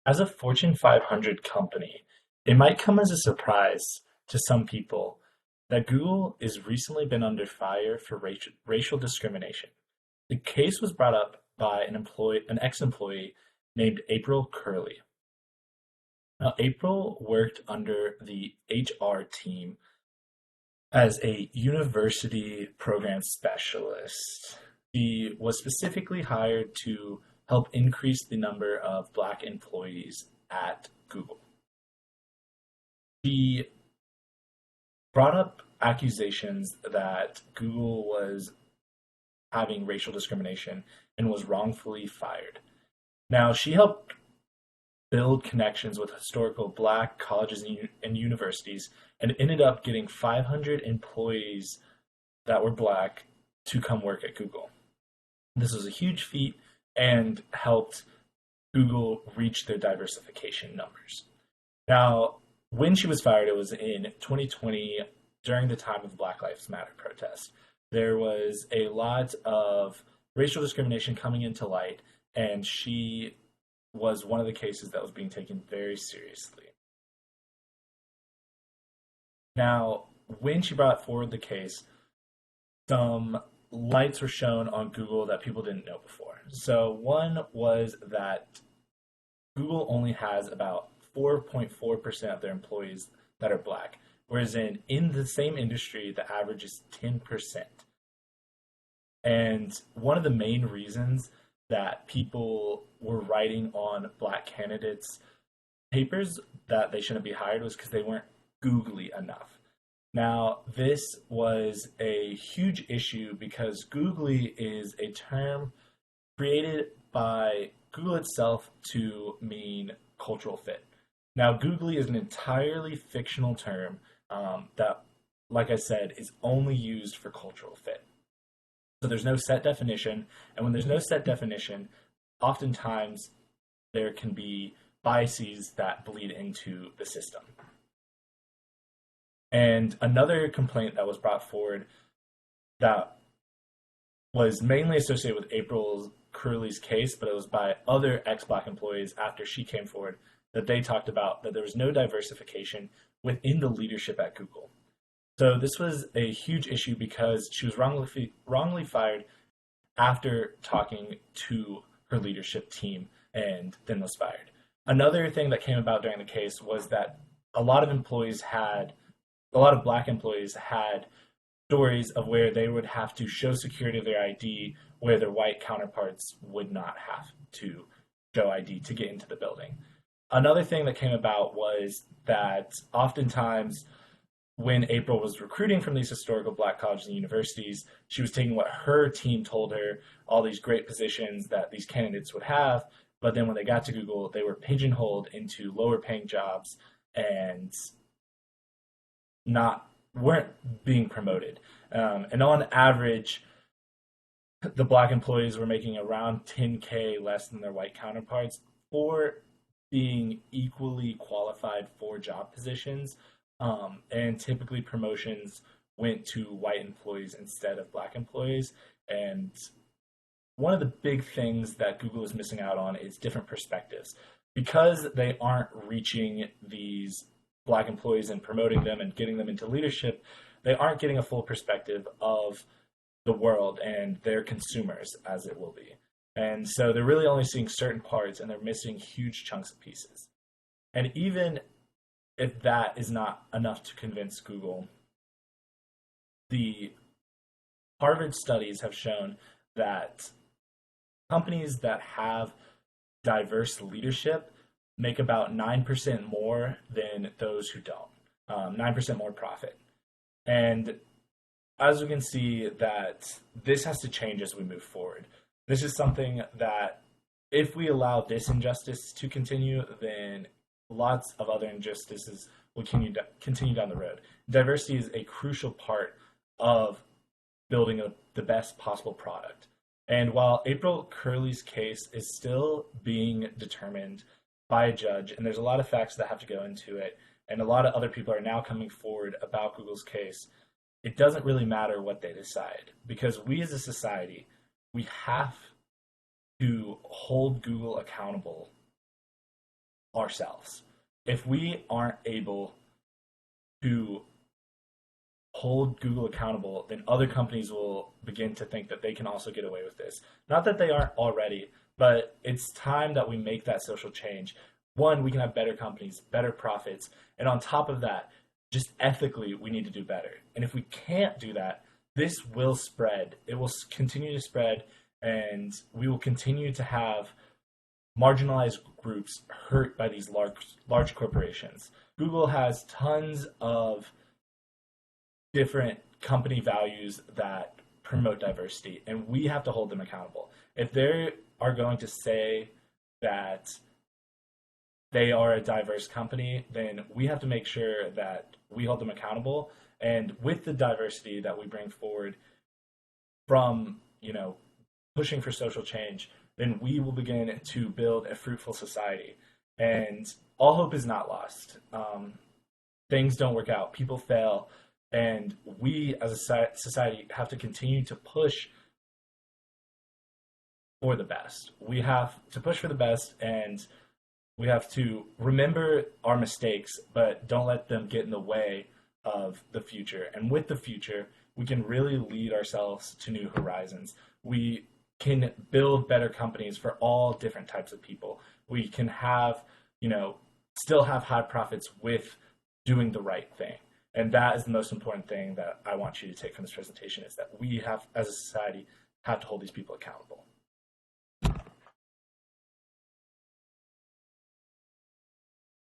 As a Fortune 500 company, it might come as a surprise to some people that Google has recently been under fire for racial discrimination. The case was brought up by an ex-employee named April Curley. Now, April worked under the HR team as a university program specialist. She was specifically hired to help increase the number of Black employees at Google. She brought up accusations that Google was having racial discrimination and was wrongfully fired. Now, she helped build connections with historical Black colleges and universities and ended up getting 500 employees that were Black to come work at Google. This was a huge feat and helped Google reach their diversification numbers. Now, when she was fired, it was in 2020 during the time of the Black Lives Matter protest. There was a lot of racial discrimination coming into light, and she was one of the cases that was being taken very seriously. Now, when she brought forward the case, some lights were shown on Google that people didn't know before. So one was that Google only has about 4.4% of their employees that are Black, whereas in the same industry, the average is 10%. And one of the main reasons that people were writing on Black candidates' papers that they shouldn't be hired was because they weren't googly enough. Now, this was a huge issue because googly is a term created by Google itself to mean cultural fit. Now, googly is an entirely fictional term that, like I said, is only used for cultural fit. So there's no set definition, and when there's no set definition, oftentimes there can be biases that bleed into the system. And another complaint that was brought forward that was mainly associated with April Curley's case, but it was by other ex-Black employees after she came forward, that they talked about that there was no diversification within the leadership at Google. So this was a huge issue because she was wrongly fired after talking to her leadership team and then was fired. Another thing that came about during the case was that a lot of Black employees had stories of where they would have to show security of their ID where their white counterparts would not have to show ID to get into the building. Another thing that came about was that oftentimes when April was recruiting from these historical Black colleges and universities, she was taking what her team told her, all these great positions that these candidates would have, but then when they got to Google, they were pigeonholed into lower paying jobs and weren't being promoted. And on average, the Black employees were making around 10K less than their white counterparts for being equally qualified for job positions. And typically promotions went to white employees instead of Black employees. And one of the big things that Google is missing out on is different perspectives. Because they aren't reaching these Black employees and promoting them and getting them into leadership, they aren't getting a full perspective of the world and their consumers, as it will be. And so they're really only seeing certain parts and they're missing huge chunks of pieces. And even if that is not enough to convince Google, the Harvard studies have shown that companies that have diverse leadership make about 9% more than those who don't, 9% more profit. And as we can see, that this has to change as we move forward. This is something that if we allow this injustice to continue, then lots of other injustices will continue down the road. Diversity is a crucial part of building the best possible product. And while April Curley's case is still being determined by a judge, and there's a lot of facts that have to go into it, and a lot of other people are now coming forward about Google's case, it doesn't really matter what they decide, because we as a society, we have to hold Google accountable ourselves. If we aren't able to hold Google accountable, then other companies will begin to think that they can also get away with this. Not that they aren't already, but it's time that we make that social change. One, we can have better companies, better profits, and on top of that, just ethically, we need to do better. And if we can't do that, this will spread. It will continue to spread, and we will continue to have marginalized groups hurt by these large corporations. Google has tons of different company values that promote diversity, and we have to hold them accountable. If they are going to say that they are a diverse company, then we have to make sure that we hold them accountable. And with the diversity that we bring forward from, pushing for social change, then we will begin to build a fruitful society. And all hope is not lost. Things don't work out. People fail. And we as a society have to continue to push for the best. We have to push for the best, and we have to remember our mistakes, but don't let them get in the way of the future. And with the future, we can really lead ourselves to new horizons. We can build better companies for all different types of people. We can have, still have high profits with doing the right thing. And that is the most important thing that I want you to take from this presentation, is that we have, as a society, have to hold these people accountable.